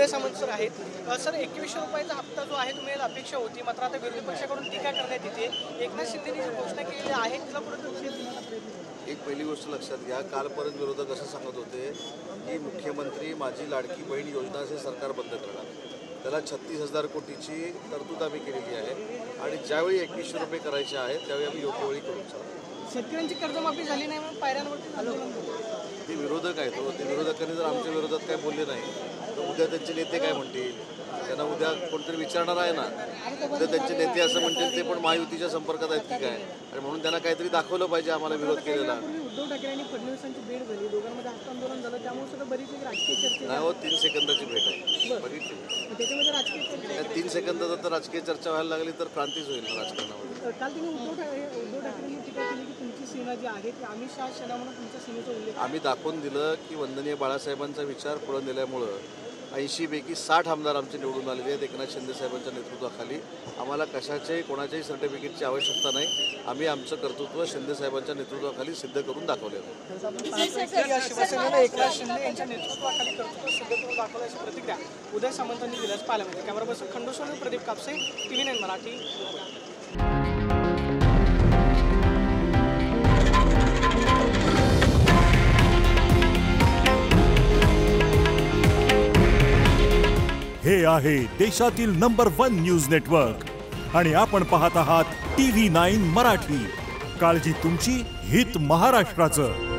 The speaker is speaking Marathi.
उदय सामंत सर आहेत. सर 2100 रुपयाचा हप्ता जो आहे तुम्ही अपेक्षा होती, मात्र आता विरोधी पक्षाकडून टीका करण्यात येते. एकनाथ शिंदेनी जी घोषणा केलेली आहे तिला परत एक पहिली गोष्ट लक्षात घ्या, कालपर्यंत विरोधक असं सांगत होते की मुख्यमंत्री माझी लाडकी बहीण योजना हे सरकार बंद करणार. त्याला 36,000 कोटीची तरतूद आम्ही केलेली आहे आणि ज्यावेळी 2100 रुपये करायचे आहेत त्यावेळी आम्ही योग्य वेळी करू. शेतकऱ्यांची कर्जमाफी झाली नाही म्हणून पायऱ्यांवरती आंदोलन. ते विरोधक आहेत हो, ते विरोधकांनी जर आमच्या विरोधात काय बोलले नाही तर उद्या त्यांचे नेते काय म्हणतील, त्यांना उद्या कोणतरी विचारणार आहे ना. उद्या त्यांचे नेते असं म्हणतील ते पण महायुतीच्या संपर्कात आहेत की काय, आणि म्हणून त्यांना काहीतरी दाखवलं पाहिजे आम्हाला विरोध केलेला. उद्धव ठाकरे आणि फडणवीसांची भेट झाली, दोघांमध्ये आंदोलन झालं, त्यामुळे सुद्धा बरीच राजकीय चर्चा नाही हो. 3 सेकंदाची भेट आहे, बघितली. त्याच्यामध्ये राजकीय चर्चा 3 सेकंदात तर राजकीय चर्चा व्हायला लागली तर क्रांतीच होईल राजकारणामध्ये. काल तुम्ही उद्धव ठाकरेंनी टीका केली की तुमची सेना जी आहे ती अमित शहा सेना म्हणून तुमच्या सेनेचा उल्लेख. आम्ही दाखवून दिलं की वंदनीय बाळासाहेबांचा विचार पुढे नेल्यामुळं 80 पैकी 60 आमदार आमचे निवडून आलेले आहेत एकनाथ शिंदे साहेबांच्या नेतृत्वाखाली. आम्हाला कशाच्याही कोणाच्याही सर्टिफिकेटची आवश्यकता नाही. आम्ही आमचं कर्तृत्व शिंदे साहेबांच्या नेतृत्वाखाली सिद्ध करून दाखवलेलं आहे. शिवसेनेला एकनाथ शिंदे यांच्या नेतृत्वाखाली कर्तृत्व सिद्ध करून दाखवलं अशी प्रतिक्रिया उदय सामंतांनी दिल्यास पाहायला मिळते. Camera person Khandoshwar Pradeep Kapse, TV9 Marathi. हे आहे देशातील नंबर 1 न्यूज नेटवर्क आणि आपण पाहत आहात TV9 मराठी. काळजी तुमची, हित महाराष्ट्राचं.